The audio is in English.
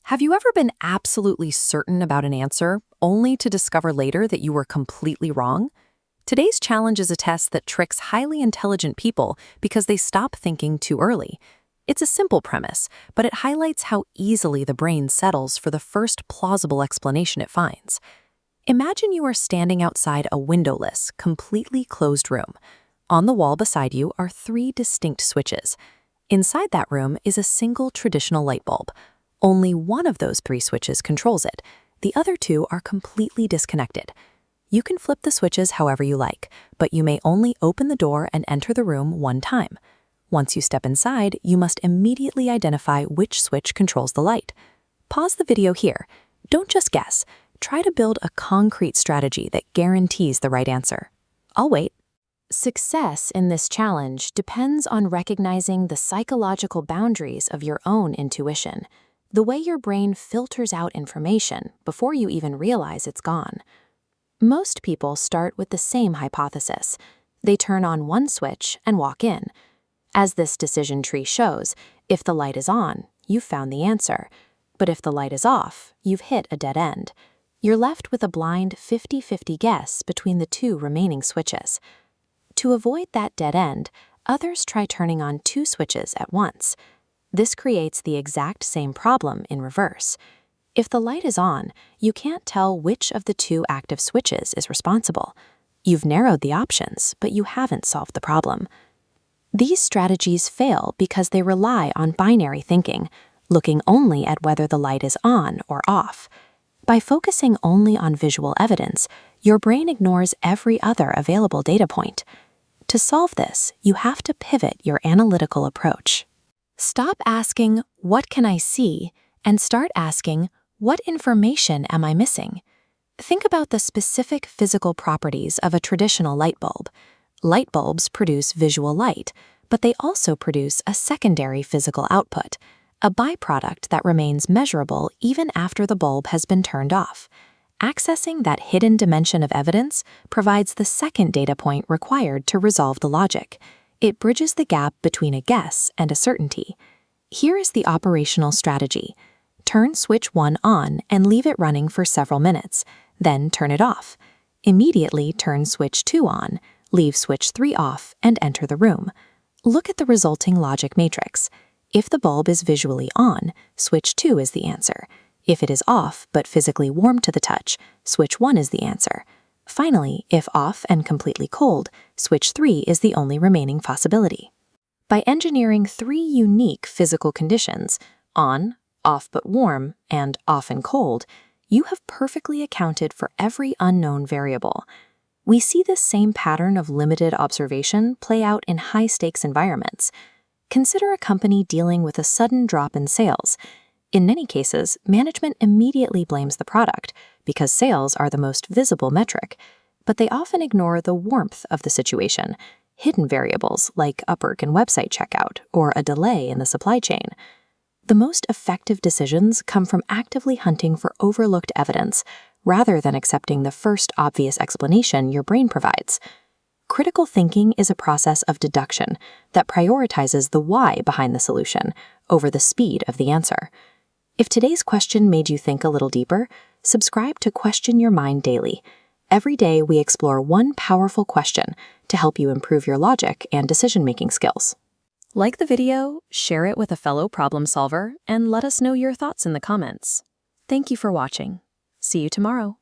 Have you ever been absolutely certain about an answer, only to discover later that you were completely wrong? Today's challenge is a test that tricks highly intelligent people because they stop thinking too early. It's a simple premise, but it highlights how easily the brain settles for the first plausible explanation it finds. Imagine you are standing outside a windowless, completely closed room. On the wall beside you are three distinct switches. Inside that room is a single traditional light bulb. Only one of those three switches controls it. The other two are completely disconnected. You can flip the switches however you like, but you may only open the door and enter the room one time. Once you step inside, you must immediately identify which switch controls the light. Pause the video here. Don't just guess. Try to build a concrete strategy that guarantees the right answer. I'll wait. Success in this challenge depends on recognizing the psychological boundaries of your own intuition, the way your brain filters out information before you even realize it's gone. Most people start with the same hypothesis. They turn on one switch and walk in. As this decision tree shows, if the light is on, you've found the answer. But if the light is off, you've hit a dead end. You're left with a blind 50-50 guess between the two remaining switches. To avoid that dead end, others try turning on two switches at once. This creates the exact same problem in reverse. If the light is on, you can't tell which of the two active switches is responsible. You've narrowed the options, but you haven't solved the problem. These strategies fail because they rely on binary thinking, looking only at whether the light is on or off. By focusing only on visual evidence, your brain ignores every other available data point. To solve this, you have to pivot your analytical approach. Stop asking, "What can I see?" and start asking, "What information am I missing?" Think about the specific physical properties of a traditional light bulb. Light bulbs produce visual light, but they also produce a secondary physical output, a byproduct that remains measurable even after the bulb has been turned off. Accessing that hidden dimension of evidence provides the second data point required to resolve the logic. It bridges the gap between a guess and a certainty. Here is the operational strategy. Turn switch 1 on and leave it running for several minutes, then turn it off. Immediately turn switch 2 on, leave switch 3 off, and enter the room. Look at the resulting logic matrix. If the bulb is visually on, switch 2 is the answer. If it is off but physically warm to the touch, switch 1 is the answer. Finally, if off and completely cold, switch 3 is the only remaining possibility. By engineering three unique physical conditions, on, off but warm, and off and cold, you have perfectly accounted for every unknown variable. We see this same pattern of limited observation play out in high-stakes environments. Consider a company dealing with a sudden drop in sales. In many cases, management immediately blames the product because sales are the most visible metric, but they often ignore the warmth of the situation, hidden variables like Upwork and website checkout, or a delay in the supply chain. The most effective decisions come from actively hunting for overlooked evidence rather than accepting the first obvious explanation your brain provides. Critical thinking is a process of deduction that prioritizes the why behind the solution over the speed of the answer. If today's question made you think a little deeper, subscribe to Question Your Mind Daily. Every day we explore one powerful question to help you improve your logic and decision-making skills. Like the video, share it with a fellow problem solver, and let us know your thoughts in the comments. Thank you for watching. See you tomorrow.